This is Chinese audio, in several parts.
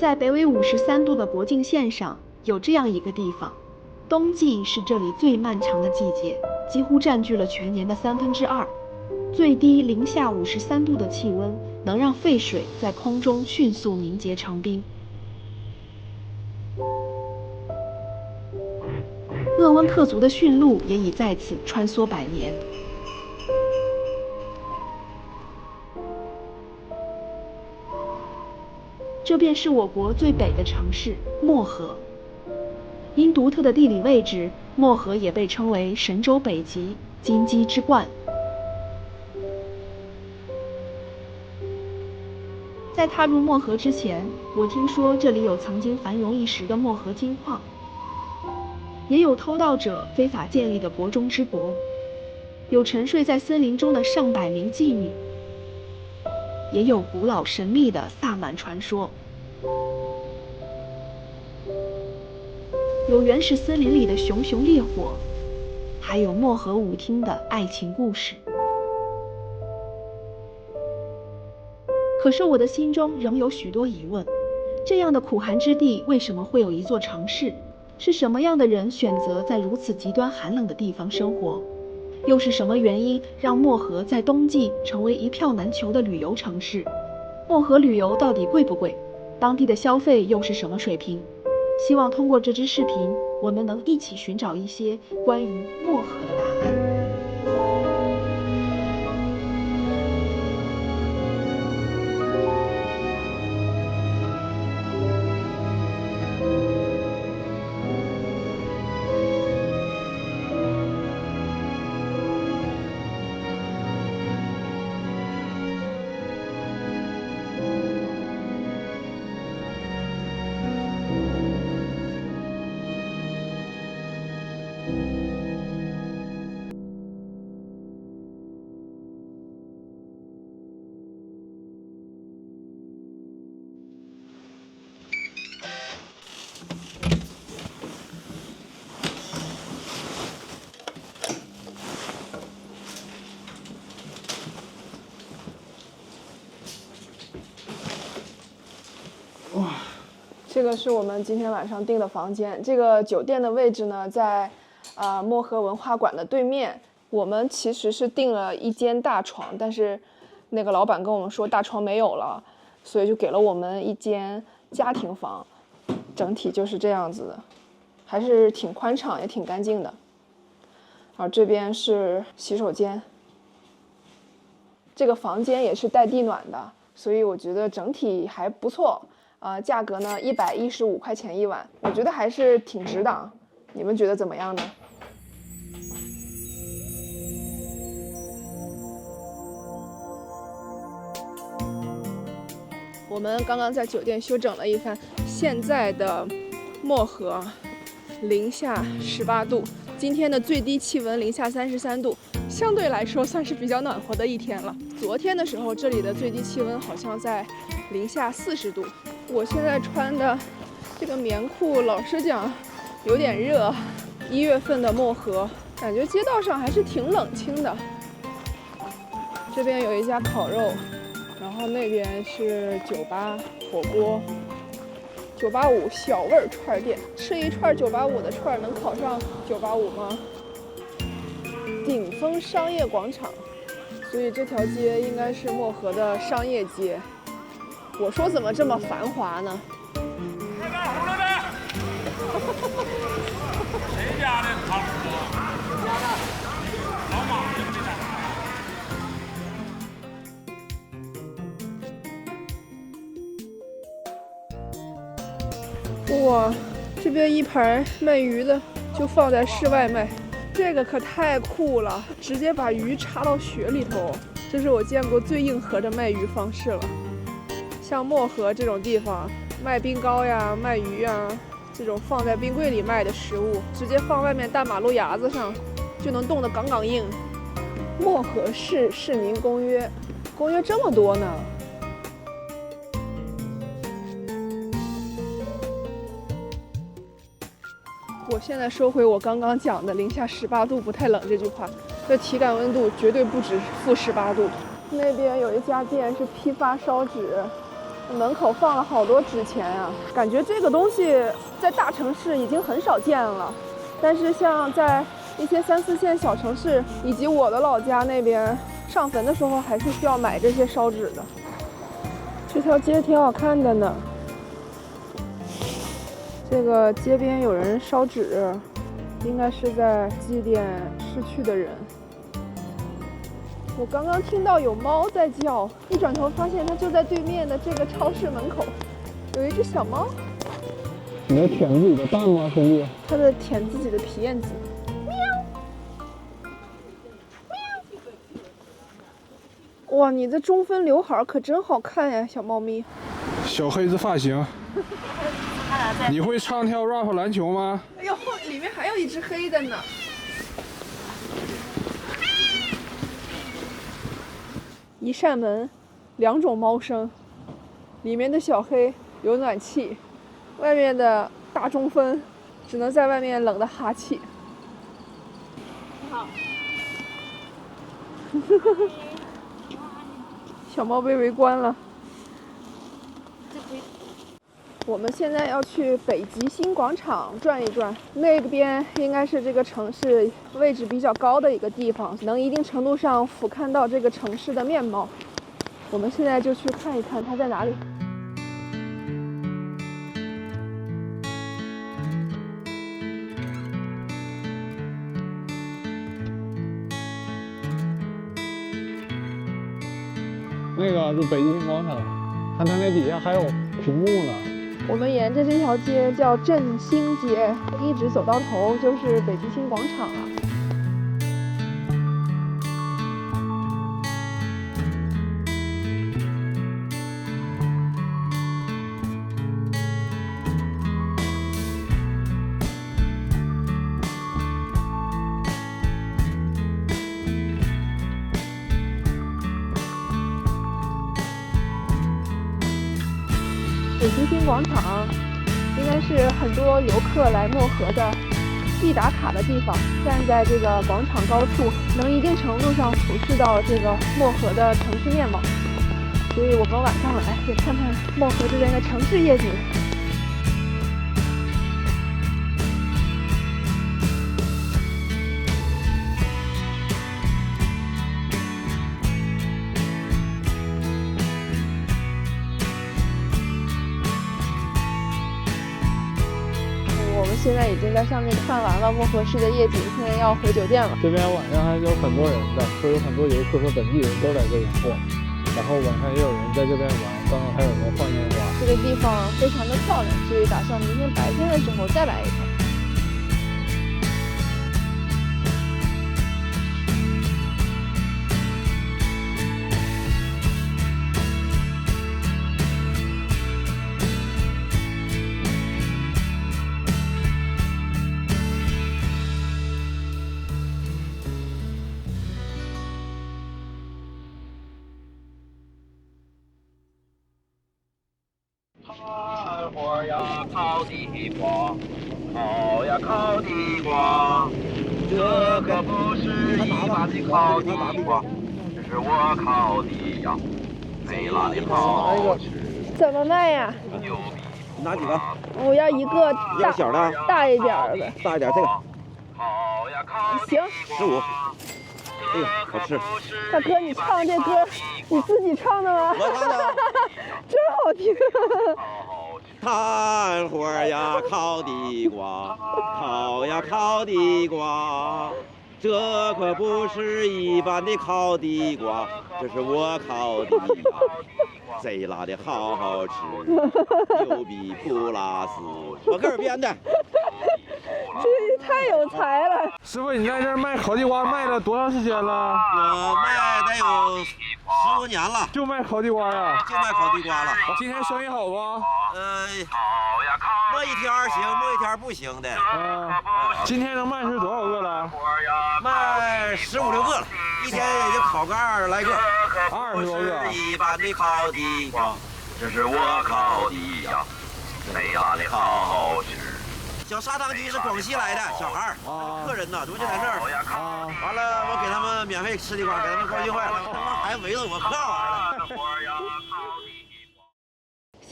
在北纬53度的国境线上，有这样一个地方，冬季是这里最漫长的季节，几乎占据了全年的2/3。最低零下53度的气温，能让沸水在空中迅速凝结成冰。鄂温克族的驯鹿也已在此穿梭100年。这便是我国最北的城市漠河。因独特的地理位置，漠河也被称为神州北极、金鸡之冠。在踏入漠河之前，我听说这里有曾经繁荣一时的漠河金矿，也有偷盗者非法建立的国中之国，有沉睡在森林中的上百名妓女，也有古老神秘的萨满传说，有原始森林里的熊熊烈火，还有漠河舞厅的爱情故事。可是我的心中仍有许多疑问，这样的苦寒之地为什么会有一座城市？是什么样的人选择在如此极端寒冷的地方生活？又是什么原因让漠河在冬季成为一票难求的旅游城市？漠河旅游到底贵不贵？当地的消费又是什么水平？希望通过这支视频，我们能一起寻找一些关于漠河的答案。这个是我们今天晚上订的房间。这个酒店的位置呢，在漠河文化馆的对面。我们其实是订了一间大床，但是那个老板跟我们说大床没有了，所以就给了我们一间家庭房。整体就是这样子的，还是挺宽敞也挺干净的。然后这边是洗手间，这个房间也是带地暖的，所以我觉得整体还不错。价格呢115块钱1晚，我觉得还是挺值的。你们觉得怎么样呢？我们刚刚在酒店休整了一番，现在的漠河零下18度，今天的最低气温零下33度，相对来说算是比较暖和的一天了。昨天的时候，这里的最低气温好像在零下40度。我现在穿的这个棉裤，老实讲有点热。1月份的漠河，感觉街道上还是挺冷清的。这边有一家烤肉，然后那边是酒吧、火锅。985小味串店，吃一串985的串能考上985吗？顶峰商业广场，所以这条街应该是漠河的商业街。我说怎么这么繁华呢？谁家的汤锅？谁家的？老马的没在。哇，这边一排卖鱼的就放在室外卖，这个可太酷了，直接把鱼插到雪里头，这是我见过最硬核的卖鱼方式了。像漠河这种地方，卖冰糕呀、卖鱼呀，这种放在冰柜里卖的食物，直接放外面大马路牙子上，就能冻得杠杠硬。漠河市市民公约，公约这么多呢。我现在收回我刚刚讲的零下18度不太冷这句话，这体感温度绝对不止负18度。那边有一家店是批发烧纸，门口放了好多纸钱啊，感觉这个东西在大城市已经很少见了，但是像在一些3、4线小城市以及我的老家那边，上坟的时候还是需要买这些烧纸的。这条街挺好看的呢，这个街边有人烧纸，应该是在祭奠逝去的人。我刚刚听到有猫在叫，一转头发现它就在对面的这个超市门口，有一只小猫。你在舔自己的蛋吗，兄弟？它在舔自己的皮燕子。哇，你的中分刘海可真好看呀，小猫咪。小黑子发型。你会唱跳 rap 篮球吗？哎呦，里面还有一只黑的呢。一扇门，2种猫声，里面的小黑有暖气，外面的大中分只能在外面冷得哈气。你好。小猫被围观了。我们现在要去北极星广场转一转，那边应该是这个城市位置比较高的一个地方，能一定程度上俯瞰到这个城市的面貌。我们现在就去看一看它在哪里。那个是北极星广场，看它那底下还有屏幕呢。我们沿着这条街叫振兴街，一直走到头就是北极星广场了。北极星广场应该是很多游客来漠河的必打卡的地方。站在这个广场高处，能一定程度上俯视到这个漠河的城市面貌。所以我们晚上来也看看漠河这边的城市夜景。我们现在已经在上面看完了漠河市的夜景，现在要回酒店了。这边晚上还有很多人的，说有很多游客和本地人都来这里逛，然后晚上也有人在这边玩，刚刚还有人放烟花。这个地方非常的漂亮，所以打算明天白天的时候再来一趟。烤火呀，烤地瓜，烤呀烤地瓜，这可不是一般的烤地瓜，这是我烤的呀，贼辣的好吃。怎么卖呀？牛逼！你拿几个？我要一个要小的，大一点的。大一点这个烤呀烤行。 15。哎呦，好吃！大哥，你唱这歌，你自己唱的吗？我唱的，真好听。炭火呀，烤地瓜，烤呀烤地瓜，这可不是一般的烤地瓜，这是我烤的呀，贼辣的好好吃，牛逼不拉丝，我个人编的。这也太有才了！师傅，你在这儿卖烤地瓜卖了多长时间了？我卖得有10多年了，就卖烤地瓜呀？就卖烤地瓜了。今天生意好不？摸一天行，摸一天不行的。今天能卖出多少个了？卖15、16个了，一天也就烤个20来个，20多个。一般的烤地瓜，这是我烤的呀，贼辣的好好吃。小砂糖鸡是广西来的小孩儿，客人呢，都就在这儿。完了，我给他们免费吃地瓜，给他们高兴坏了，他们还围着我嗑玩了。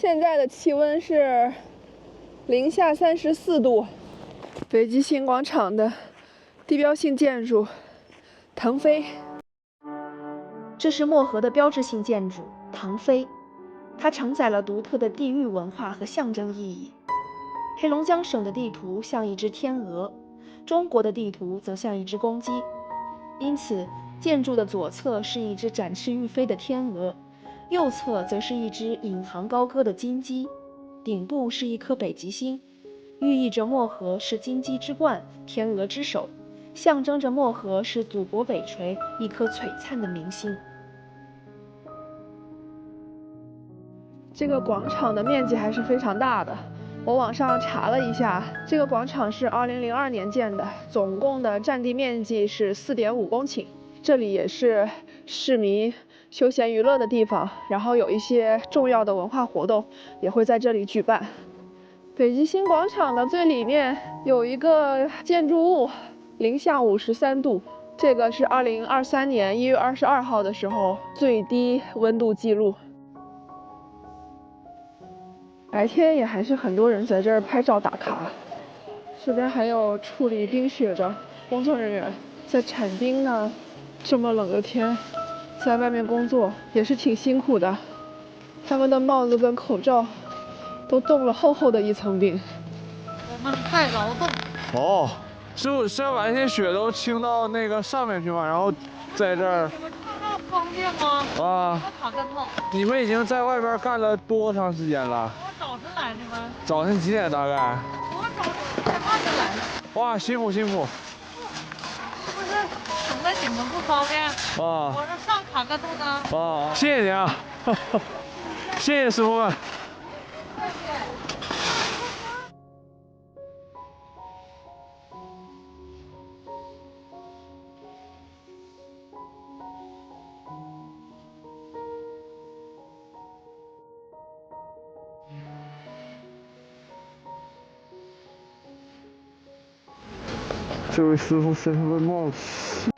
现在的气温是零下34度。北极星广场的地标性建筑腾飞，这是漠河的标志性建筑腾飞，它承载了独特的地域文化和象征意义。黑龙江省的地图像一只天鹅，中国的地图则像一只公鸡，因此建筑的左侧是一只展翅欲飞的天鹅，右侧则是一只引吭高歌的金鸡，顶部是一颗北极星，寓意着漠河是金鸡之冠，天鹅之首，象征着漠河是祖国北陲一颗璀璨的明星。这个广场的面积还是非常大的。我网上查了一下，这个广场是2002年建的，总共的占地面积是4.5公顷。这里也是市民休闲娱乐的地方，然后有一些重要的文化活动也会在这里举办。北极星广场的最里面有一个建筑物，零下53度，这个是2023年1月22号的时候最低温度记录。白天也还是很多人在这儿拍照打卡。这边还有处理冰雪的工作人员在铲冰呢，这么冷的天在外面工作也是挺辛苦的，他们的帽子跟口罩都冻了厚厚的一层冰。我们快劳动。哦，是要把那些雪都清到那个上面去吗？然后在这儿。你们这么方便吗？啊。我躺跟头。你们已经在外边干了多长时间了？我早晨来的吗？早晨几点大概？我早晨7点半就来了。哇，辛苦辛苦。是不是省得你们不方便？啊。我这上卡个度呢。啊，谢谢你啊，谢谢师傅们。这位师傅身份帽子。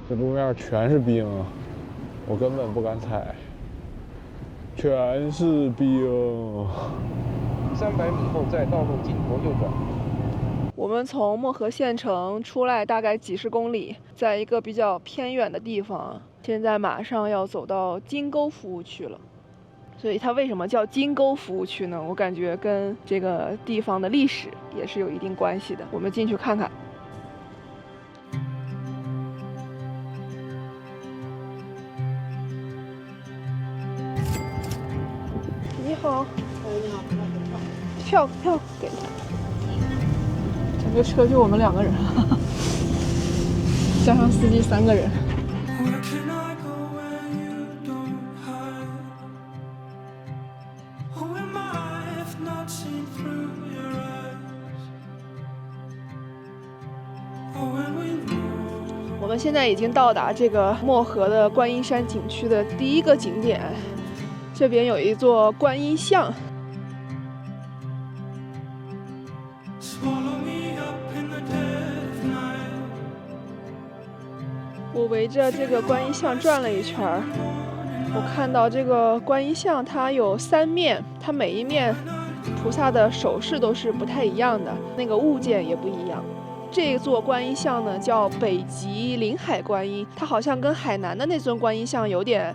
这路面全是冰，我根本不敢踩，全是冰。300米后在道路尽头右转。我们从漠河县城出来大概几十公里，在一个比较偏远的地方，现在马上要走到金沟服务区了。所以它为什么叫金沟服务区呢？我感觉跟这个地方的历史也是有一定关系的。我们进去看看。你好。你好。票给他。整个车就我们2个人，加上司机3个人。我们现在已经到达这个漠河的观音山景区的第一个景点，这边有一座观音像。我围着这个观音像转了一圈儿，我看到这个观音像它有3面，它每一面菩萨的手势都是不太一样的，那个物件也不一样。这座观音像呢叫北极临海观音，它好像跟海南的那尊观音像有点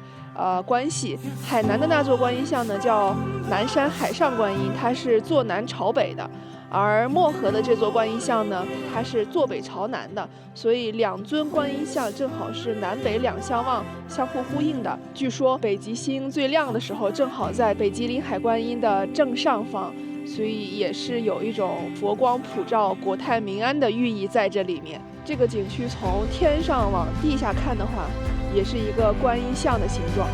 关系。海南的那座观音像呢叫南山海上观音，它是坐南朝北的。而漠河的这座观音像呢，它是坐北朝南的，所以2尊观音像正好是南北两相望，相互呼应的。据说北极星最亮的时候，正好在北极临海观音的正上方，所以也是有一种佛光普照、国泰民安的寓意在这里面。这个景区从天上往地下看的话，也是一个观音像的形状。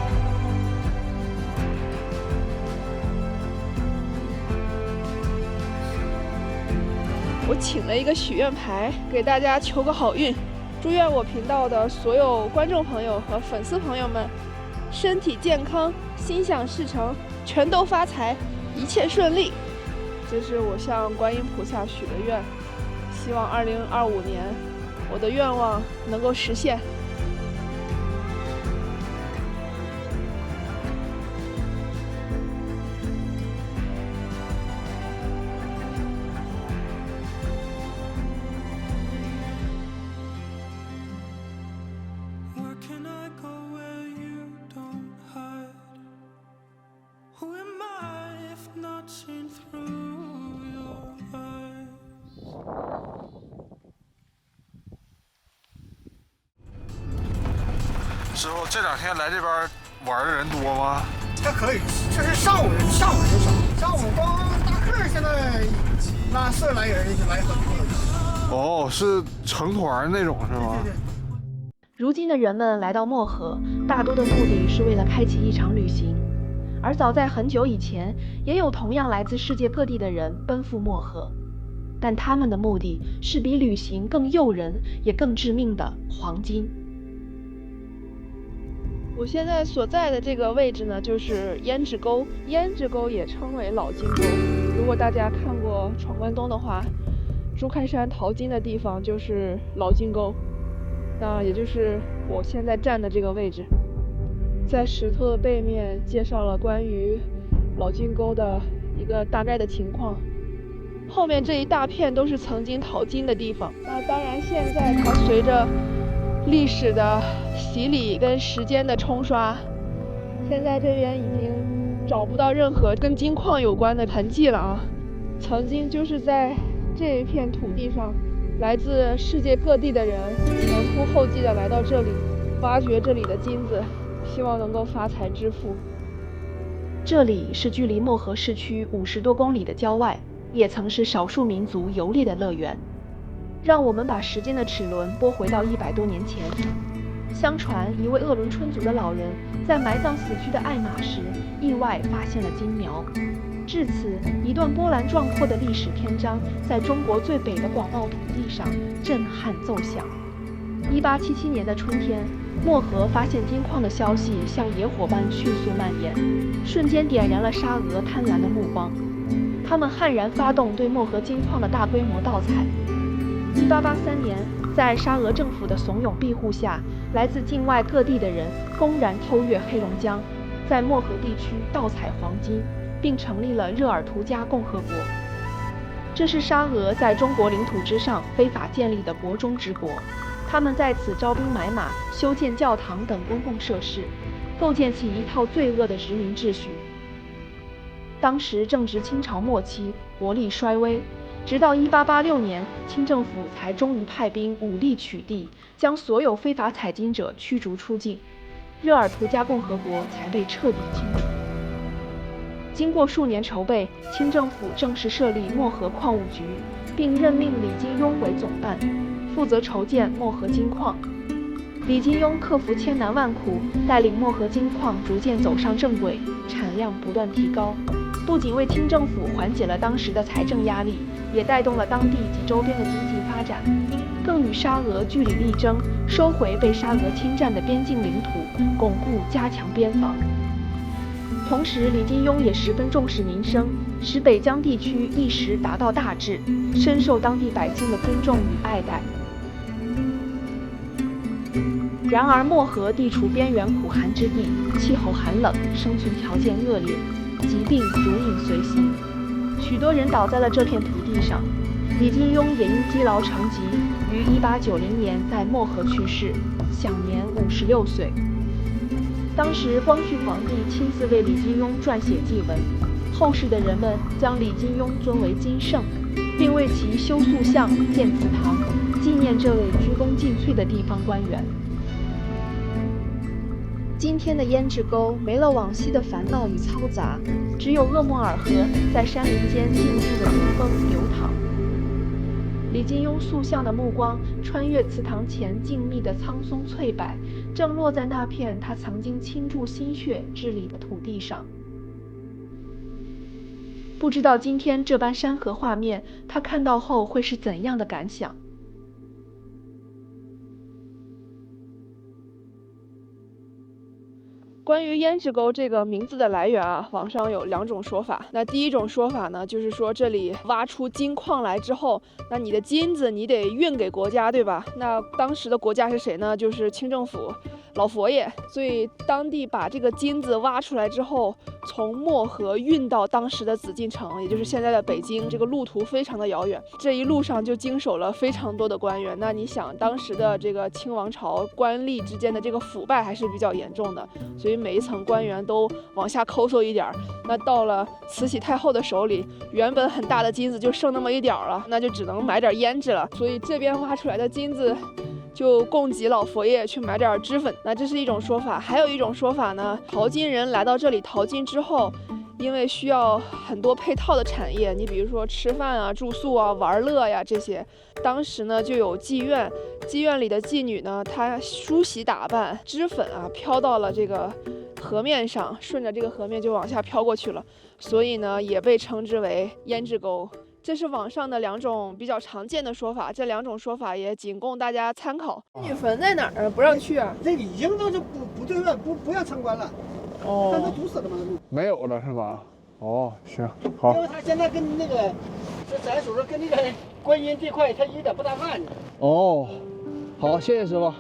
请了一个许愿牌，给大家求个好运，祝愿我频道的所有观众朋友和粉丝朋友们身体健康，心想事成，全都发财，一切顺利。这是我向观音菩萨许的愿，希望2025年我的愿望能够实现。师傅，这2天来这边玩的人多吗？还可以，这是上午人少，上午光大客现在拉40来人就来很多了。哦，是成团那种是吗？对。如今的人们来到漠河，大多的目的是为了开启一场旅行，而早在很久以前，也有同样来自世界各地的人奔赴漠河，但他们的目的是比旅行更诱人也更致命的黄金。我现在所在的这个位置呢，就是胭脂沟。胭脂沟也称为老金沟。如果大家看过《闯关东》的话，朱开山淘金的地方就是老金沟，那也就是我现在站的这个位置。在石头的背面介绍了关于老金沟的一个大概的情况。后面这一大片都是曾经淘金的地方。那当然，现在它随着历史的洗礼跟时间的冲刷，现在这边已经找不到任何跟金矿有关的痕迹了啊！曾经就是在这一片土地上，来自世界各地的人前仆后继的来到这里，挖掘这里的金子，希望能够发财致富。这里是距离漠河市区50多公里的郊外，也曾是少数民族游猎的乐园。让我们把时间的齿轮拨回到100多年前。相传，一位鄂伦春族的老人在埋葬死去的爱马时，意外发现了金苗。至此，一段波澜壮阔的历史篇章在中国最北的广袤土地上震撼奏响。1877年的春天，漠河发现金矿的消息像野火般迅速蔓延，瞬间点燃了沙俄贪婪的目光。他们悍然发动对漠河金矿的大规模盗采。1883年，在沙俄政府的怂恿庇护下，来自境外各地的人公然偷越黑龙江，在漠河地区盗采黄金，并成立了热尔图加共和国。这是沙俄在中国领土之上非法建立的国中之国，他们在此招兵买马，修建教堂等公共设施，构建起一套罪恶的殖民秩序。当时正值清朝末期，国力衰微，直到1886年，清政府才终于派兵武力取缔，将所有非法采金者驱逐出境，热尔图加共和国才被彻底清除。经过数年筹备，清政府正式设立漠河矿务局，并任命李金庸为总办，负责筹建漠河金矿。李金庸克服千难万苦，带领漠河金矿逐渐走上正轨，产量不断提高，不仅为清政府缓解了当时的财政压力，也带动了当地及周边的经济发展，更与沙俄据理力争，收回被沙俄侵占的边境领土，巩固加强边防。同时，李金庸也十分重视民生，使北疆地区一时达到大治，深受当地百姓的尊重与爱戴。然而，漠河地处边缘苦寒之地，气候寒冷，生存条件恶劣，疾病如影随形，许多人倒在了这片土地上。李金庸也因积劳成疾，于1890年在漠河去世，享年56岁。当时，光绪皇帝亲自为李金庸撰写祭文，后世的人们将李金庸尊为金圣，并为其修塑像、建祠堂，纪念这位鞠躬尽瘁的地方官员。今天的胭脂沟没了往昔的烦恼与嘈杂，只有鄂莫尔河在山林间静静的迎风流淌。李金庸塑像的目光穿越祠堂前静谧的苍松翠柏，正落在那片他曾经倾注心血治理的土地上。不知道今天这般山河画面，他看到后会是怎样的感想？关于胭脂沟这个名字的来源啊，网上有2种说法。那第一种说法呢，就是说这里挖出金矿来之后，那你的金子你得运给国家，对吧？那当时的国家是谁呢？就是清政府老佛爷。所以当地把这个金子挖出来之后，从漠河运到当时的紫禁城，也就是现在的北京，这个路途非常的遥远。这一路上就经手了非常多的官员。那你想，当时的这个清王朝官吏之间的这个腐败还是比较严重的，所以每一层官员都往下抠搜一点儿。那到了慈禧太后的手里，原本很大的金子就剩那么一点儿了，那就只能买点胭脂了。所以这边挖出来的金子就供给老佛爷去买点脂粉。那这是一种说法。还有一种说法呢，淘金人来到这里淘金之后，因为需要很多配套的产业，你比如说吃饭啊、住宿啊、玩乐呀这些，当时呢就有妓院，妓院里的妓女呢，她梳洗打扮，脂粉啊飘到了这个河面上，顺着这个河面就往下飘过去了，所以呢也被称之为胭脂沟。这是网上的2种比较常见的说法，这2种说法也仅供大家参考。女坟在哪儿啊？不让去啊？这里已经都是不对外，不要参观了。哦，但都堵死了吗？没有了是吧？哦，行，好。因为他现在跟那个，这咱所说跟那个观音这块，它有点不搭嘎呢。哦，好，谢谢师傅。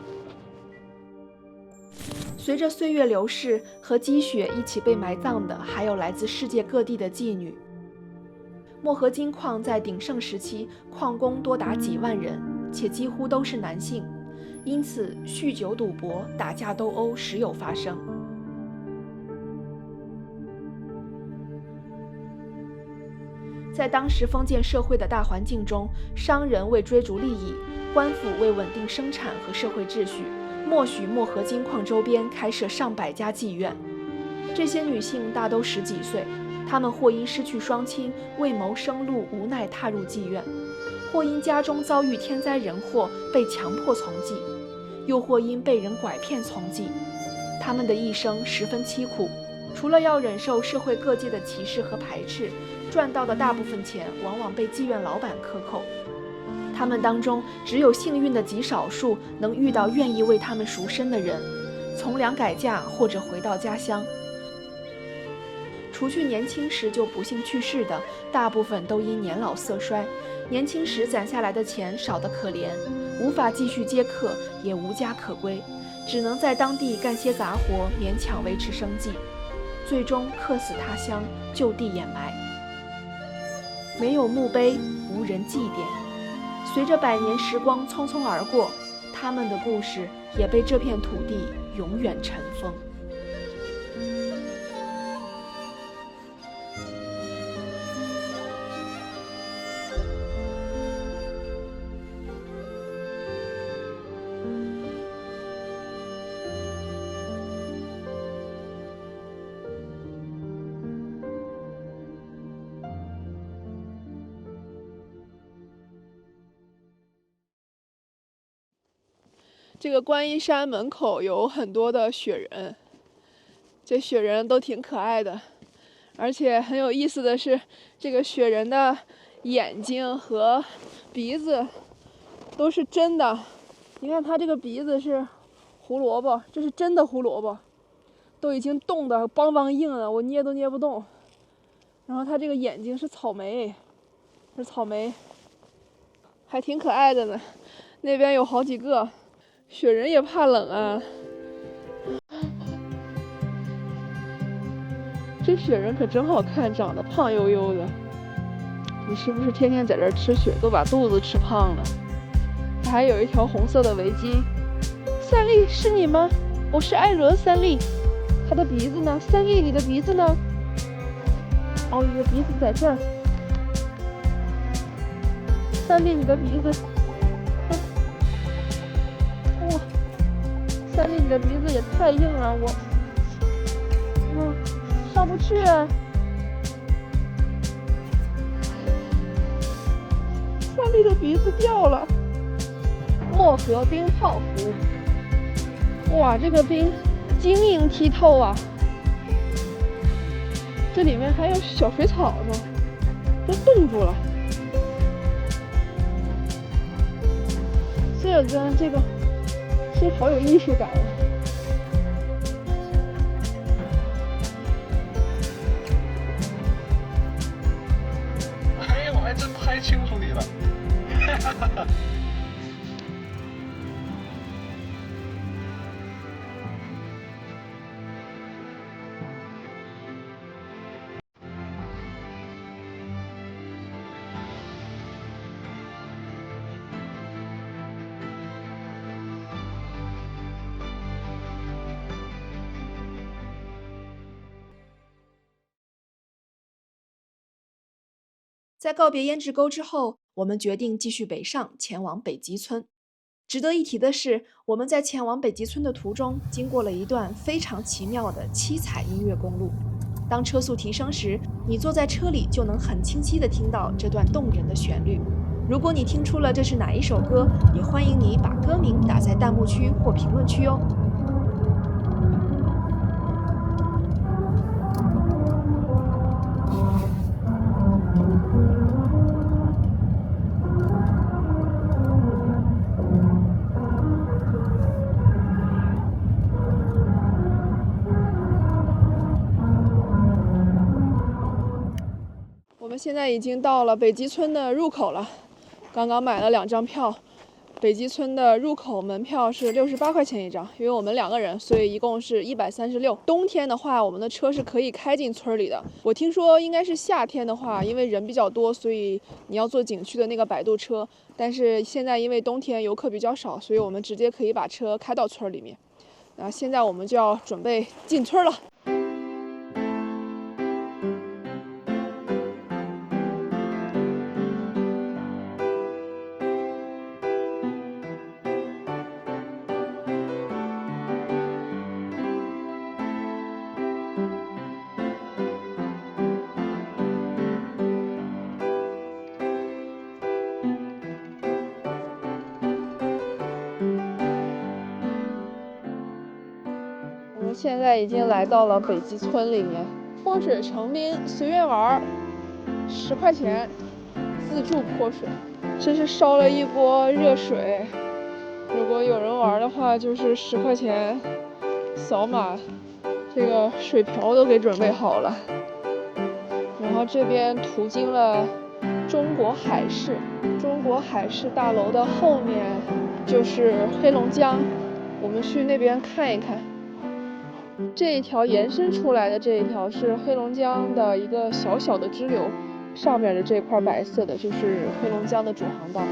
随着岁月流逝，和积雪一起被埋葬的，还有来自世界各地的妓女。漠河金矿在鼎盛时期，矿工多达几万人，且几乎都是男性，因此酗酒赌博、打架斗殴时有发生。在当时封建社会的大环境中，商人为追逐利益，官府为稳定生产和社会秩序，默许漠河金矿周边开设上百家妓院。这些女性大都10几岁，她们或因失去双亲，为谋生路无奈踏入妓院，或因家中遭遇天灾人祸被强迫从妓，又或因被人拐骗从妓。她们的一生十分凄苦，除了要忍受社会各界的歧视和排斥，赚到的大部分钱往往被妓院老板克扣。他们当中只有幸运的极少数能遇到愿意为他们赎身的人，从良改嫁或者回到家乡。除去年轻时就不幸去世的，大部分都因年老色衰，年轻时攒下来的钱少得可怜，无法继续接客，也无家可归，只能在当地干些杂活，勉强维持生计，最终客死他乡，就地掩埋。没有墓碑，无人祭奠，随着100年时光匆匆而过，他们的故事也被这片土地永远尘封。这个观音山门口有很多的雪人，这雪人都挺可爱的，而且很有意思的是，这个雪人的眼睛和鼻子都是真的。你看它这个鼻子是胡萝卜，这是真的胡萝卜，都已经冻得梆梆硬了，我捏都捏不动。然后它这个眼睛是草莓，是草莓，还挺可爱的呢。那边有好几个。雪人也怕冷啊，这雪人可真好看，长得胖悠悠的。你是不是天天在这儿吃雪，都把肚子吃胖了？它还有一条红色的围巾。三丽，是你吗？我是艾伦。三丽，他的鼻子呢？三丽，你的鼻子呢？哦，你的鼻子在这儿。三丽，你的鼻子。三丽，你的鼻子也太硬了，我上不去啊。三丽的鼻子掉了。漠河冰泡芙，哇，这个冰晶莹剔透啊！这里面还有小水草呢，都冻住了。这个是好有艺术感啊！哎呀，我还真拍清楚你了。在告别胭脂沟之后，我们决定继续北上，前往北极村。值得一提的是，我们在前往北极村的途中，经过了一段非常奇妙的七彩音乐公路。当车速提升时，你坐在车里就能很清晰地听到这段动人的旋律。如果你听出了这是哪一首歌，也欢迎你把歌名打在弹幕区或评论区哦。我们现在已经到了北极村的入口了，刚刚买了2张票。北极村的入口门票是68块钱一张，因为我们2个人，所以一共是136。冬天的话，我们的车是可以开进村里的。我听说应该是夏天的话，因为人比较多，所以你要坐景区的那个摆渡车。但是现在因为冬天游客比较少，所以我们直接可以把车开到村里面。现在我们就要准备进村了。现在已经来到了北极村里面，泼水成冰，随便玩，10块钱，自助泼水。这是烧了一锅热水，如果有人玩的话，就是10块钱，扫码，这个水瓢都给准备好了。然后这边途经了中国海事，中国海事大楼的后面就是黑龙江，我们去那边看一看。这一条延伸出来的这一条是黑龙江的一个小小的支流，上面的这块白色的就是黑龙江的主航道，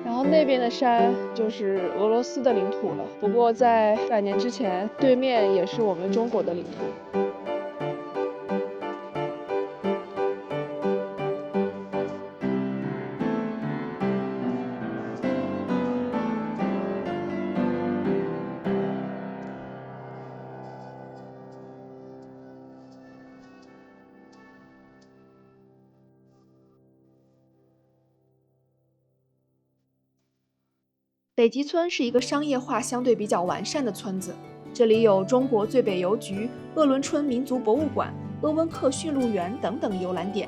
然后那边的山就是俄罗斯的领土了。不过在100年之前，对面也是我们中国的领土。北极村是一个商业化相对比较完善的村子，这里有中国最北邮局、鄂伦春民族博物馆、鄂温克驯鹿园等等游览点。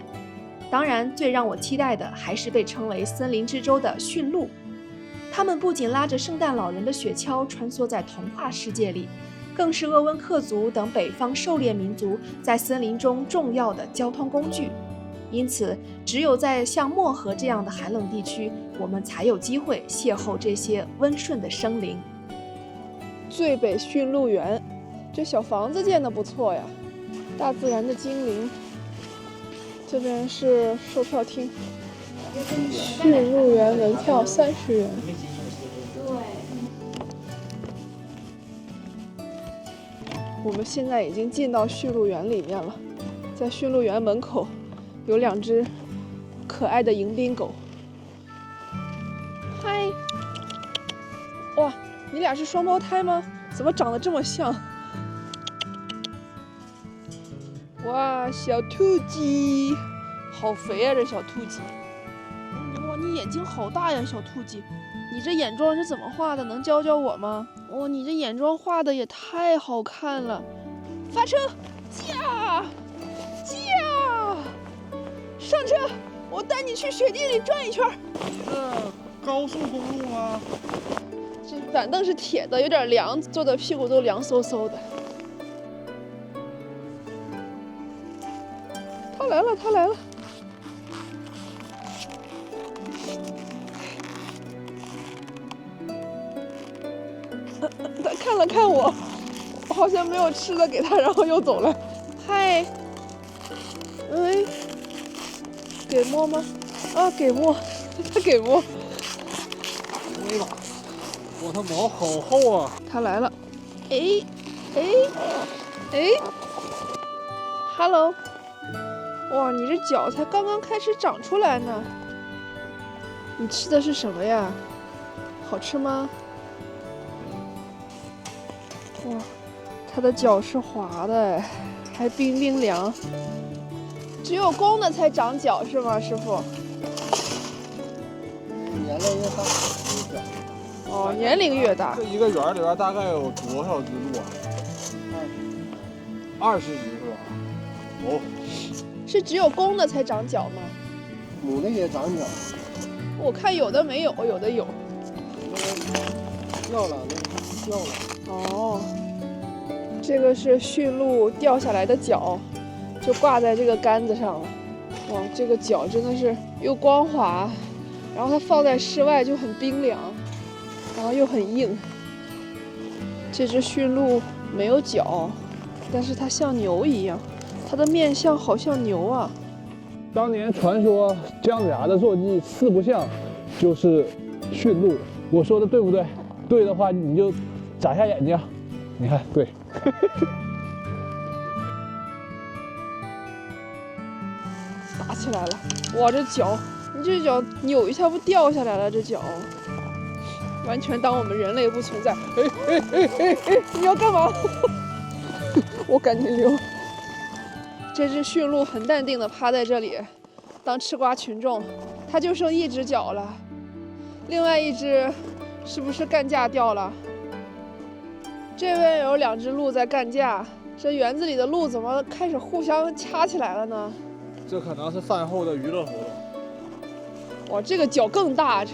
当然，最让我期待的还是被称为森林之州的驯鹿。它们不仅拉着圣诞老人的雪橇穿梭在童话世界里，更是鄂温克族等北方狩猎民族在森林中重要的交通工具。因此，只有在像漠河这样的寒冷地区，我们才有机会邂逅这些温顺的生灵。最北驯鹿园，这小房子建得不错呀，大自然的精灵。这边是售票厅，驯鹿园门票30元。我们现在已经进到驯鹿园里面了，在驯鹿园门口有2只可爱的迎宾狗。嗨，哇，你俩是双胞胎吗？怎么长得这么像？哇，小兔鸡，好肥啊，这小兔鸡！哇，你眼睛好大呀，小兔鸡！你这眼妆是怎么画的？能教教我吗？哇，你这眼妆画的也太好看了！发车，驾！上车！我带你去雪地里转一圈。这高速公路吗？这板凳是铁的，有点凉，坐的屁股都凉飕飕的。他来了，他来了。他看了看我，我好像没有吃的给他，然后又走了。嗨，哎，给摸吗？啊，给摸，他给摸。摸一把，哇，它毛好厚啊！他来了，哎，哎，哎 ，Hello， 哇，你这脚才刚刚开始长出来呢。你吃的是什么呀？好吃吗？哇，它的脚是滑的，还冰冰凉。只有公的才长脚是吗，师傅？年龄越大，哦，年龄越大。这一个园里边大概有多少只鹿啊？20只是吧？哦，是只有公的才长脚吗？母的也长脚。我看有的没有，有的有。掉了，那掉了。哦，这个是驯鹿掉下来的脚，就挂在这个杆子上了。哇，这个脚真的是又光滑，然后它放在室外就很冰凉，然后又很硬。这只驯鹿没有脚，但是它像牛一样，它的面相好像牛啊。当年传说姜子牙的坐骑四不像，就是驯鹿。我说的对不对？对的话你就眨下眼睛。你看，对。打起来了！哇，这脚，你这脚扭一下不掉下来了？这脚，完全当我们人类不存在。哎，你要干嘛？我赶紧溜。这只驯鹿很淡定地趴在这里，当吃瓜群众。它就剩一只脚了，另外一只是不是干架掉了？这边有2只鹿在干架，这园子里的鹿怎么开始互相掐起来了呢？这可能是饭后的娱乐活动。哇，这个脚更大！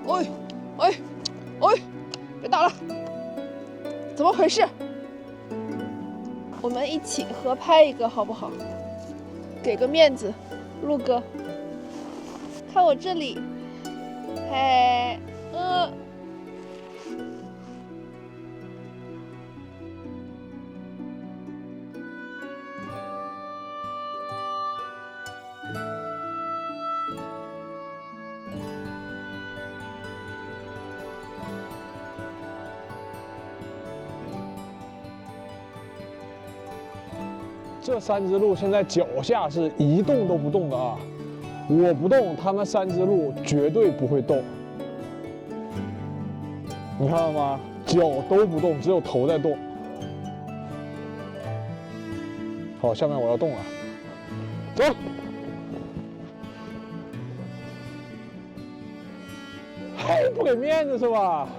哎，别打了！怎么回事？我们一起合拍一个好不好？给个面子，鹿哥。看我这里，嘿，这3只鹿现在脚下是一动都不动的啊！我不动，它们3只鹿绝对不会动。你看到吗？脚都不动，只有头在动。好，下面我要动了，走！还不给面子是吧？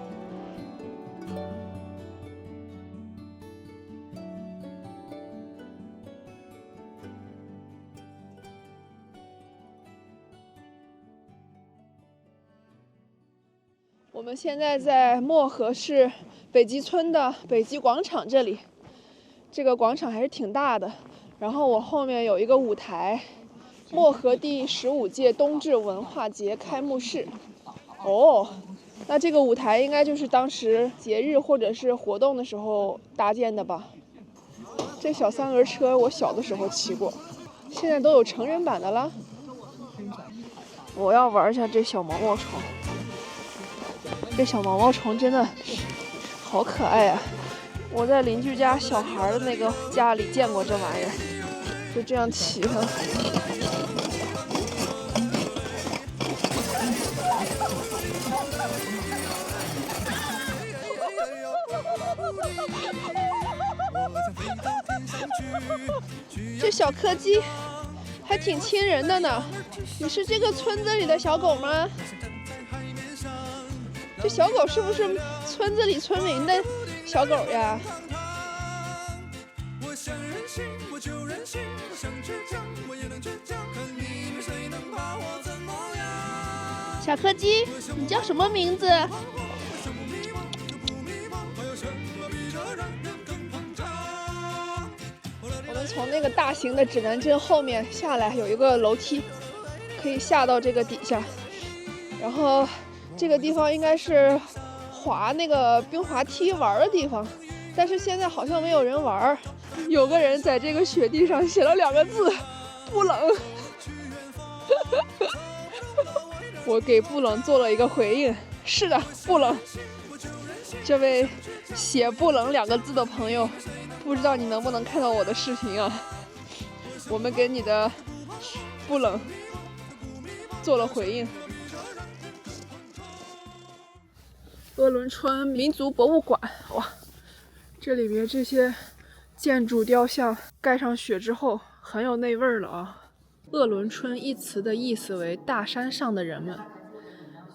我们现在在漠河市北极村的北极广场这里，这个广场还是挺大的。然后我后面有一个舞台，漠河第15届冬至文化节开幕式。哦，那这个舞台应该就是当时节日或者是活动的时候搭建的吧？这小3轮车我小的时候骑过，现在都有成人版的了。我要玩一下这小毛毛虫。这小毛毛虫真的好可爱啊！我在邻居家小孩的那个家里见过这玩意儿，就这样骑上。这小柯基还挺亲人的呢。你是这个村子里的小狗吗？这小狗是不是村子里村民的小狗呀？我就任性，我想倔强，我也能倔强，看你们谁能把我怎么样。小柯基，你叫什么名字？我们从那个大型的指南针后面下来，有一个楼梯，可以下到这个底下。然后这个地方应该是滑那个冰滑梯玩的地方，但是现在好像没有人玩。有个人在这个雪地上写了2个字：不冷。我给不冷做了一个回应，是的，不冷。这位写不冷2个字的朋友，不知道你能不能看到我的视频啊？我们给你的不冷做了回应。鄂伦春民族博物馆，哇，这里面这些建筑雕像盖上雪之后很有那味儿了啊。鄂伦春一词的意思为大山上的人们，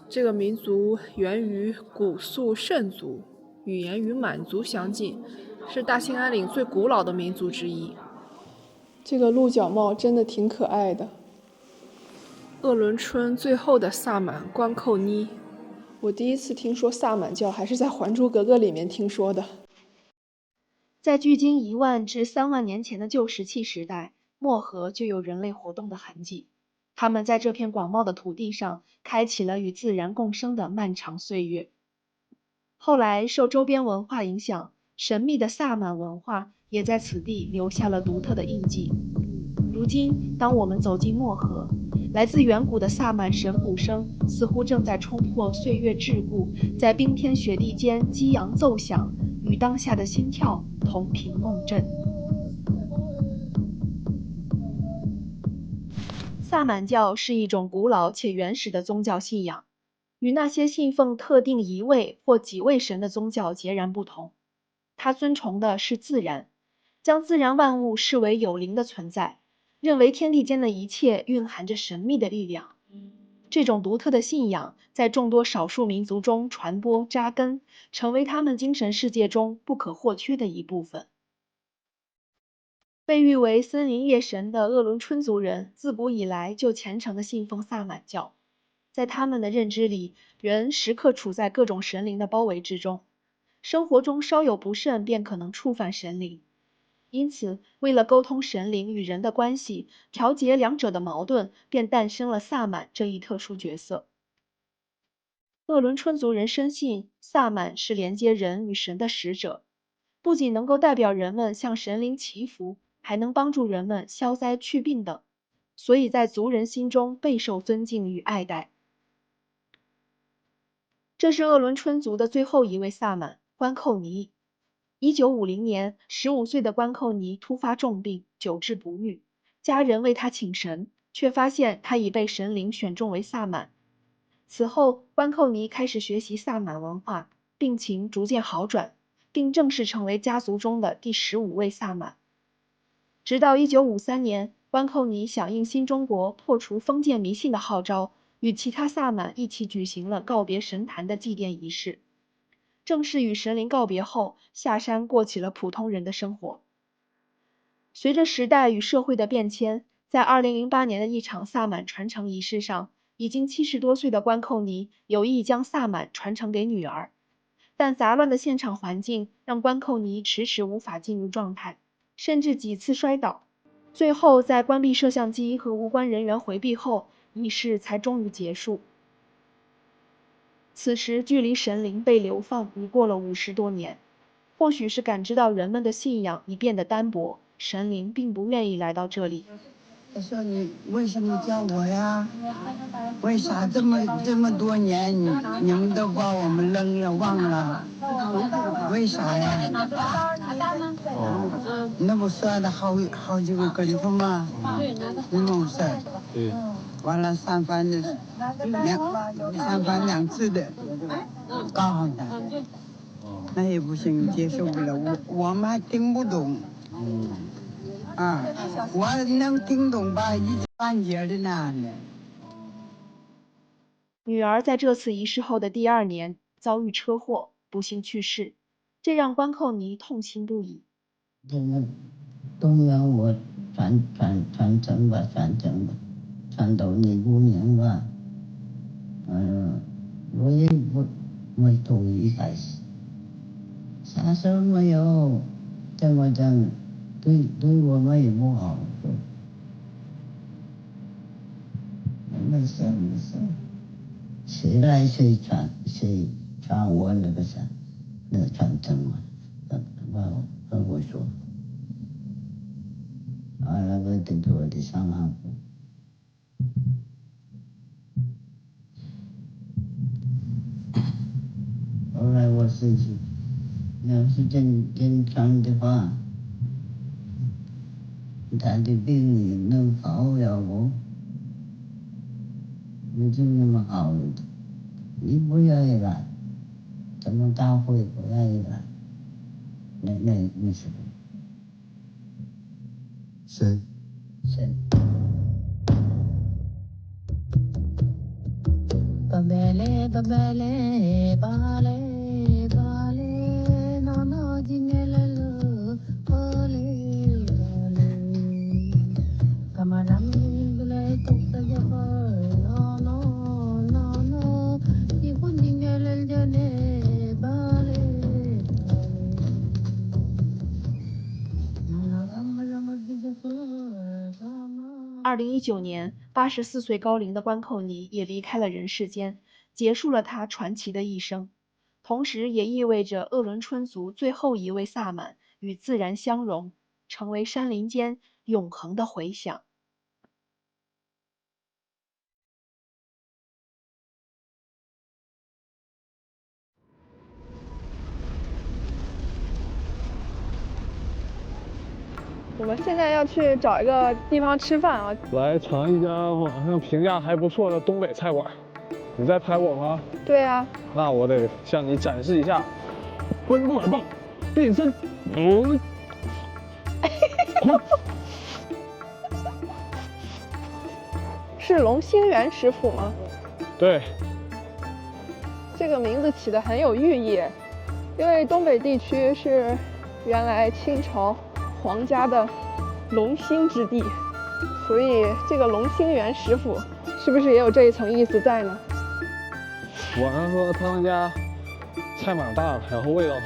这个民族源于古肃慎族，语言与满族相近，是大兴安岭最古老的民族之一。这个鹿角帽真的挺可爱的。鄂伦春最后的萨满关寇妮，我第一次听说萨满教还是在《还珠格格》里面听说的。在距今1万至3万年前的旧石器时代，漠河就有人类活动的痕迹。他们在这片广袤的土地上开启了与自然共生的漫长岁月。后来受周边文化影响，神秘的萨满文化也在此地留下了独特的印记。如今，当我们走进漠河，来自远古的萨满神鼓声似乎正在冲破岁月桎梏，在冰天雪地间激扬奏响，与当下的心跳同频共振。萨满教是一种古老且原始的宗教信仰，与那些信奉特定一位或几位神的宗教截然不同。它尊崇的是自然，将自然万物视为有灵的存在，认为天地间的一切蕴含着神秘的力量。这种独特的信仰在众多少数民族中传播扎根，成为他们精神世界中不可或缺的一部分。被誉为森林夜神的鄂伦春族人，自古以来就虔诚地信奉萨满教。在他们的认知里，人时刻处在各种神灵的包围之中，生活中稍有不慎便可能触犯神灵。因此，为了沟通神灵与人的关系，调节两者的矛盾，便诞生了萨满这一特殊角色。鄂伦春族人深信，萨满是连接人与神的使者，不仅能够代表人们向神灵祈福，还能帮助人们消灾去病等，所以在族人心中备受尊敬与爱戴。这是鄂伦春族的最后一位萨满关寇尼。1950年，15岁的关寇尼突发重病，久治不愈，家人为他请神，却发现他已被神灵选中为萨满。此后，关寇尼开始学习萨满文化，病情逐渐好转，并正式成为家族中的第15位萨满。直到1953年，关寇尼响应新中国破除封建迷信的号召，与其他萨满一起举行了告别神坛的祭奠仪式。正式与神灵告别后，下山过起了普通人的生活。随着时代与社会的变迁，在2008年的一场萨满传承仪式上，已经70多岁的关寇尼有意将萨满传承给女儿，但杂乱的现场环境让关寇尼迟迟无法进入状态，甚至几次摔倒。最后在关闭摄像机和无关人员回避后，仪式才终于结束。此时距离神灵被流放已过了50多年，或许是感知到人们的信仰已变得单薄，神灵并不愿意来到这里。我说你为什么叫我呀？为啥这么多年你们都把我们扔了忘了？为啥呀？那不摔了好几个跟头吗？你弄事。对。完了三番两次的告诉他，那也不行，接受不了，我们还听不懂。我能听懂吧，一知半解的呢。女儿在这次仪式后的第2年遭遇车祸，不幸去世，这让关寇尼痛心不已。动员我传承吧，传到你姑娘吧。我也不没同意开始，啥事儿没有，这么整，对我们也不好。没事，谁来谁传我那个啥，那个传承嘛，跟我说，那个得多的伤害。后来我自己，要是真传的话，他的病也能好，要不，你就那么好了，你不愿意来，怎么大会不愿意来？那是谁？巴贝勒巴贝勒巴勒巴勒，娜娜的那来了，巴勒巴勒，干嘛让你来懂得呀巴？娜娜，你不应该来这里巴勒巴2019年，84岁高龄的关寇尼也离开了人世间，结束了他传奇的一生，同时也意味着鄂伦春族最后一位萨满与自然相融，成为山林间永恒的回响。我们现在要去找一个地方吃饭啊，来尝一家网上评价还不错的东北菜馆。你在拍我吗？对啊。那我得向你展示一下关公耳棒变身。是龙兴元食府吗？对。这个名字起得很有寓意，因为东北地区是原来清朝皇家的龙兴之地，所以这个龙兴元食府是不是也有这一层意思在呢？网上说他们家菜码大了，然后味道好，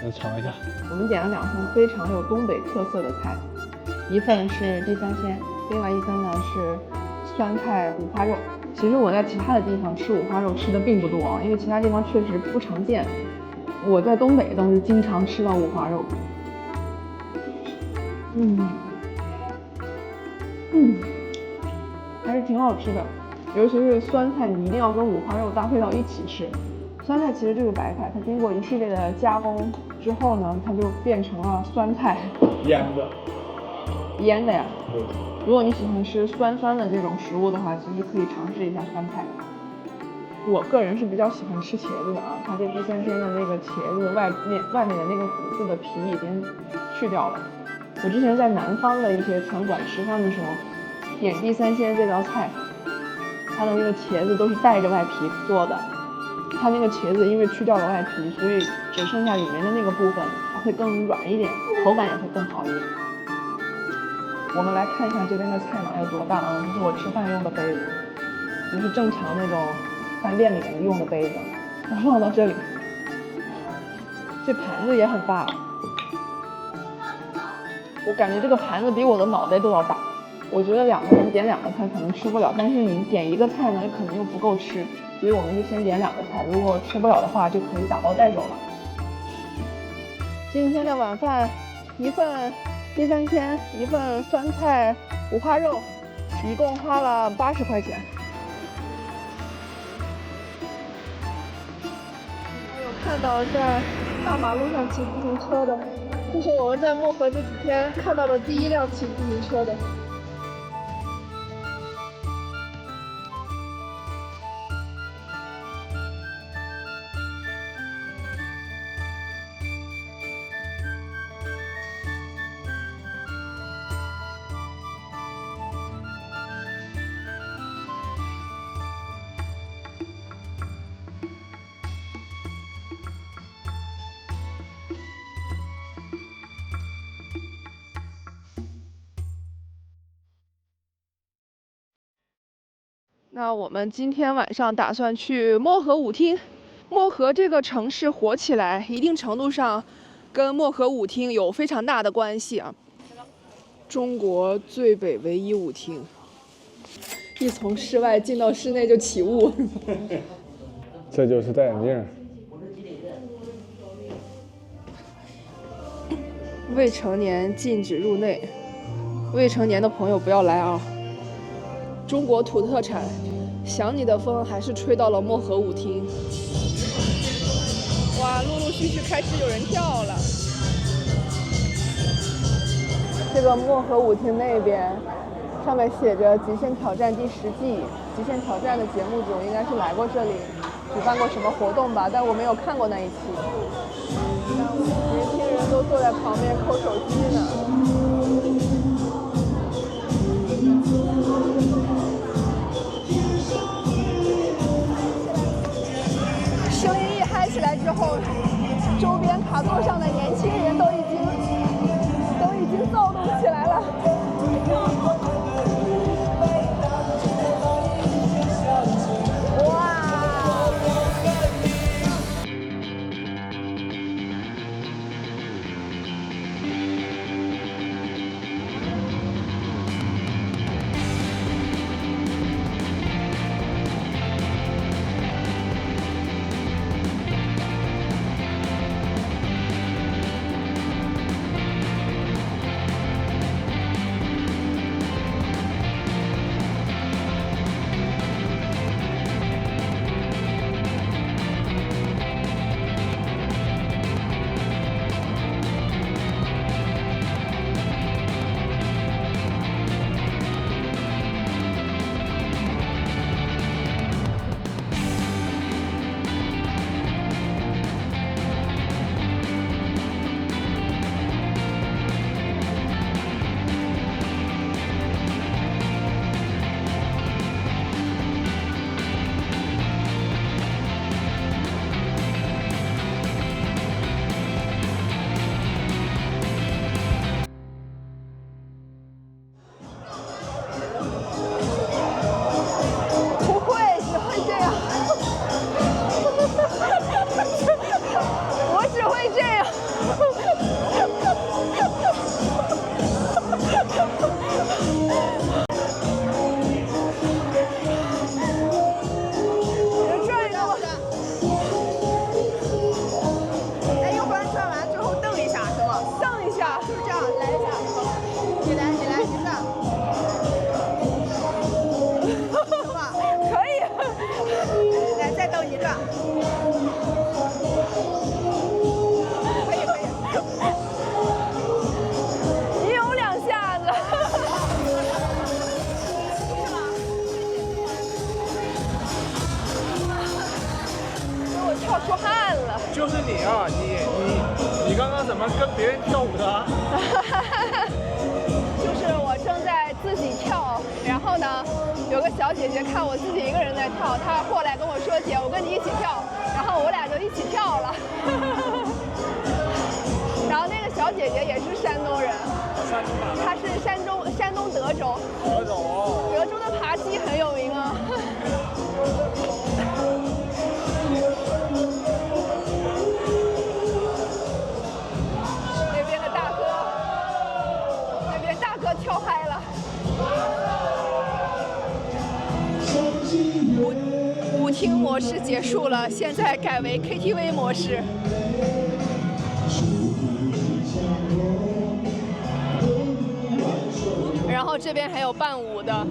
来尝一下。我们点了2份非常有东北特色的菜，一份是地三鲜，另外一份呢是酸菜五花肉。其实我在其他的地方吃五花肉吃的并不多啊，因为其他地方确实不常见。我在东北倒是经常吃到五花肉。还是挺好吃的，尤其是酸菜，你一定要跟五花肉搭配到一起吃。酸菜其实就是白菜，它经过一系列的加工之后呢，它就变成了酸菜。腌的呀。如果你喜欢吃酸的这种食物的话，其实可以尝试一下酸菜。我个人是比较喜欢吃茄子的啊，它这地三鲜的那个茄子外面的那个籽的皮已经去掉了。我之前在南方的一些餐馆吃饭的时候，点地三鲜这道菜，它的那个茄子都是带着外皮做的。它那个茄子因为去掉了外皮，所以只剩下里面的那个部分，它会更软一点，口感也会更好一点。我们来看一下这边的菜码有多大啊？这是我吃饭用的杯子，就是正常那种饭店里面用的杯子，然后放到这里。这盘子也很大，我感觉这个盘子比我的脑袋都要大。我觉得2个人点2个菜可能吃不了，但是你点1个菜呢，可能又不够吃，所以我们就先点2个菜，如果吃不了的话，就可以打包带走了。今天的晚饭，一份地三鲜，一份酸菜五花肉，一共花了80块钱。有看到在大马路上骑自行车的，这是我们在漠河这几天看到的第一辆骑自行车的。那我们今天晚上打算去漠河舞厅。漠河这个城市火起来，一定程度上跟漠河舞厅有非常大的关系啊。中国最北唯一舞厅，一从室外进到室内就起雾。这就是戴眼镜。未成年禁止入内，未成年的朋友不要来啊。中国土特产，想你的风还是吹到了漠河舞厅。哇，陆陆续续开始有人跳了。这个漠河舞厅那边，上面写着《极限挑战》第10季。极限挑战的节目组应该是来过这里，举办过什么活动吧？但我没有看过那一期。年轻人都坐在旁边抠手机呢。声音一嗨起来之后，周边卡座上的年轻人都已经躁动起来了。就是你啊，你刚刚怎么跟别人跳舞的？就是我正在自己跳，然后呢，有个小姐姐看我自己一个人在跳，她过来跟我说：“姐，我跟你一起跳。”然后我俩就一起跳了。然后那个小姐姐也是山东人，她是山东德州。德州的扒鸡很有名啊。跳嗨了，舞厅模式结束了，现在改为 KTV 模式。然后这边还有伴舞的。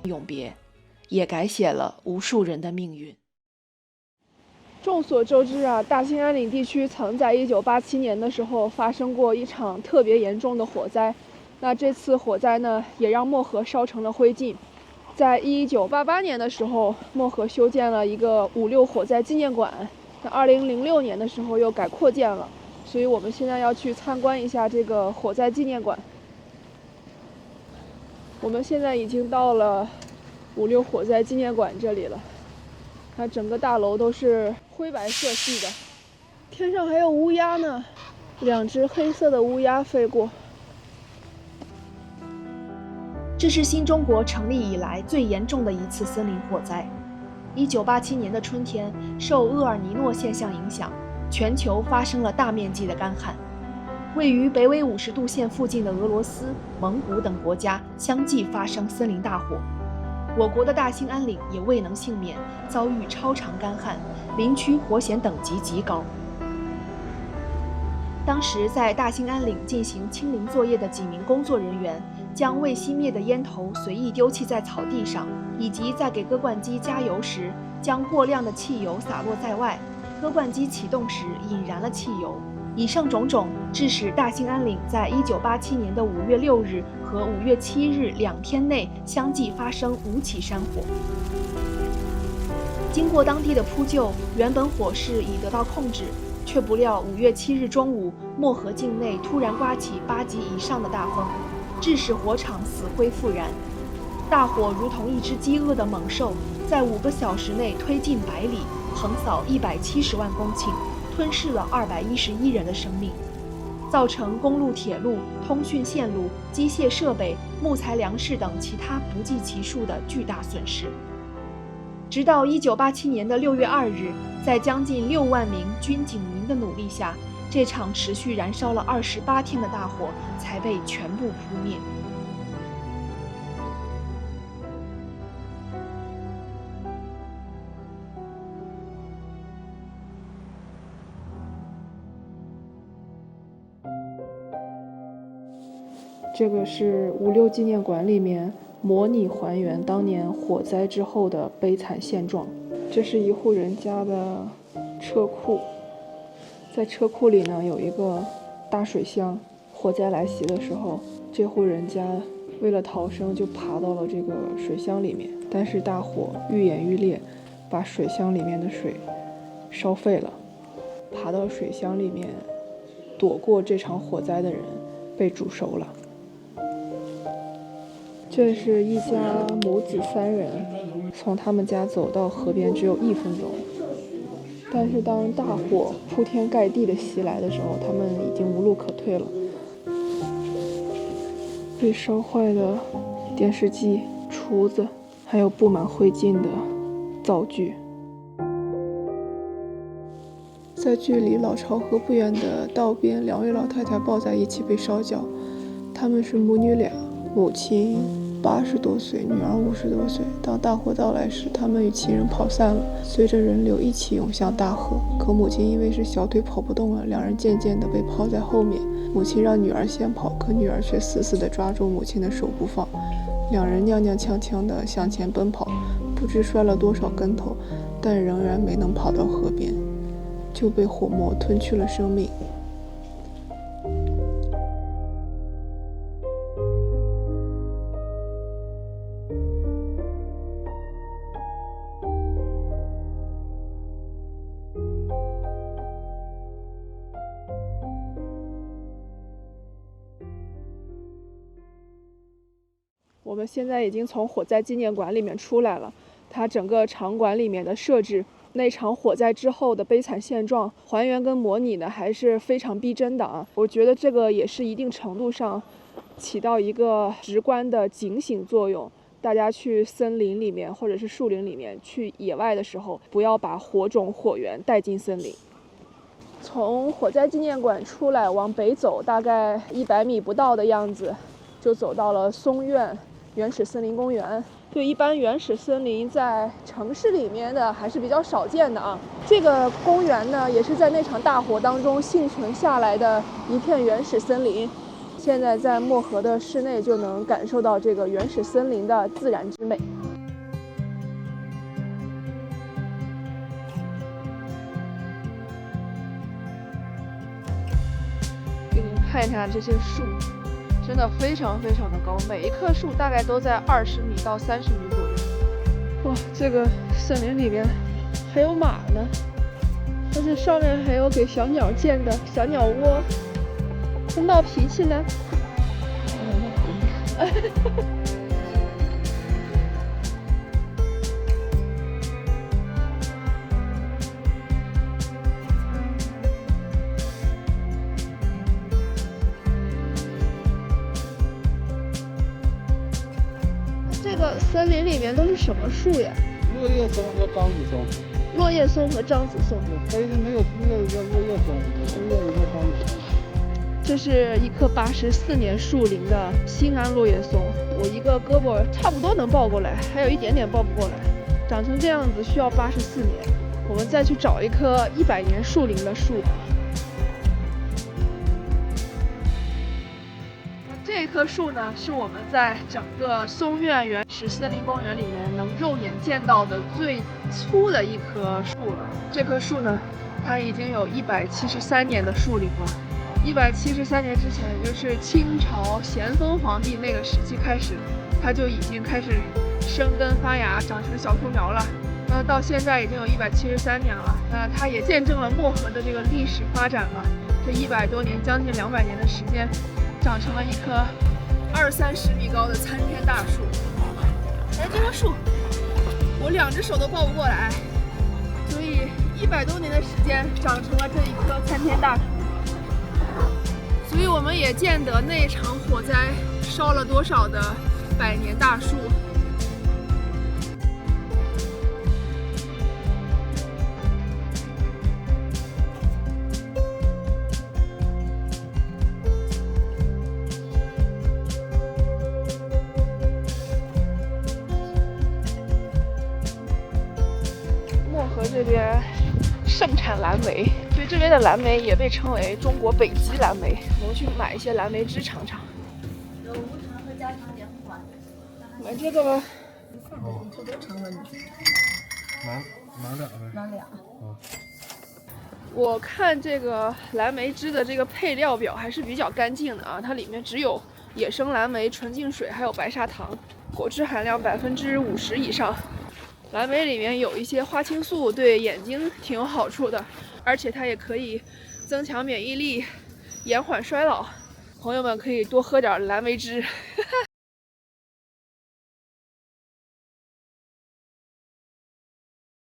永别。也改写了无数人的命运。众所周知啊，大兴安岭地区曾在1987年的时候发生过一场特别严重的火灾。那这次火灾呢，也让漠河烧成了灰烬。在1988年的时候，漠河修建了一个5·6火灾纪念馆。那2006年的时候又改扩建了，所以我们现在要去参观一下这个火灾纪念馆。我们现在已经到了5·6火灾纪念馆这里了，它整个大楼都是灰白色系的，天上还有乌鸦呢，2只黑色的乌鸦飞过。这是新中国成立以来最严重的一次森林火灾。1987年的春天，受厄尔尼诺现象影响，全球发生了大面积的干旱。位于北纬50度线附近的俄罗斯、蒙古等国家相继发生森林大火。我国的大兴安岭也未能幸免，遭遇超长干旱，林区火险等级极高。当时在大兴安岭进行清林作业的几名工作人员，将未熄灭的烟头随意丢弃在草地上，以及在给割灌机加油时，将过量的汽油洒落在外，割灌机启动时引燃了汽油。以上种种，致使大兴安岭在1987年的5月6日和5月7日2天内相继发生5起山火。经过当地的扑救，原本火势已得到控制，却不料5月7日中午，漠河境内突然刮起8级以上的大风，致使火场死灰复燃。大火如同一只饥饿的猛兽，在5个小时内推进100里，横扫170万公顷，吞噬了211人的生命，造成公路、铁路、通讯线路、机械设备、木材、粮食等其他不计其数的巨大损失。直到1987年的6月2日，在将近6万名军警民的努力下，这场持续燃烧了28天的大火才被全部扑灭。这个是5·6纪念馆里面模拟还原当年火灾之后的悲惨现状。这是一户人家的车库，在车库里呢有一个大水箱。火灾来袭的时候，这户人家为了逃生就爬到了这个水箱里面，但是大火愈演愈烈，把水箱里面的水烧沸了。爬到水箱里面躲过这场火灾的人被煮熟了。这是一家母子3人，从他们家走到河边只有1分钟，但是当大火铺天盖地的袭来的时候，他们已经无路可退了。被烧坏的电视机、厨子，还有布满灰烬的灶具。在距离老巢河不远的道边，2位老太太抱在一起被烧焦，她们是母女俩，母亲80多岁，女儿50多岁。当大火到来时，他们与亲人跑散了，随着人流一起涌向大河。可母亲因为是小腿跑不动了，两人渐渐地被抛在后面。母亲让女儿先跑，可女儿却死死地抓住母亲的手不放。两人踉踉跄跄地向前奔跑，不知摔了多少跟头，但仍然没能跑到河边，就被火魔吞去了生命。我们现在已经从火灾纪念馆里面出来了，它整个场馆里面的设置，那场火灾之后的悲惨现状还原跟模拟呢还是非常逼真的啊！我觉得这个也是一定程度上起到一个直观的警醒作用。大家去森林里面或者是树林里面去野外的时候，不要把火种火源带进森林。从火灾纪念馆出来往北走，大概100米不到的样子，就走到了松苑原始森林公园。对，一般原始森林在城市里面的还是比较少见的啊。这个公园呢，也是在那场大火当中幸存下来的一片原始森林。现在在漠河的室内就能感受到这个原始森林的自然之美。给你们看一下这些树。真的非常非常的高，每一棵树大概都在20米到30米左右。哇，这个森林里面还有马呢，而且上面还有给小鸟建的小鸟窝。它闹脾气呢。这个森林里面都是什么树呀？落叶松和樟子松。落叶松和樟子松。黑的没有那个叫落叶松，落叶一个樟子松。这是一棵84年树龄的新安落叶松，我一个胳膊差不多能抱过来，还有一点点抱不过来。长成这样子需要84年，我们再去找一棵100年树龄的树吧。这棵树呢，是我们在整个松苑原始森林公园里面能肉眼见到的最粗的一棵树了。这棵树呢，它已经有173年的树龄了。173年之前，也就是清朝咸丰皇帝那个时期开始，它就已经开始生根发芽，长成小树苗了。那到现在已经有173年了，那它也见证了漠河的这个历史发展了。这100多年，将近200年的时间，长成了一棵20-30米高的参天大树。哎，这棵树我2只手都抱不过来，所以100多年的时间长成了这一棵参天大树。所以我们也见得那场火灾烧了多少的100年大树。漠河这边盛产蓝莓，所以这边的蓝莓也被称为中国北极蓝莓。我们去买一些蓝莓汁尝尝。有无糖和加糖莲雾丸。买这个吧。这多长了你？拿俩呗。拿俩。我看这个蓝莓汁的这个配料表还是比较干净的啊，它里面只有野生蓝莓、纯净水，还有白砂糖，果汁含量50%以上。蓝莓里面有一些花青素，对眼睛挺有好处的，而且它也可以增强免疫力，延缓衰老。朋友们可以多喝点蓝莓汁。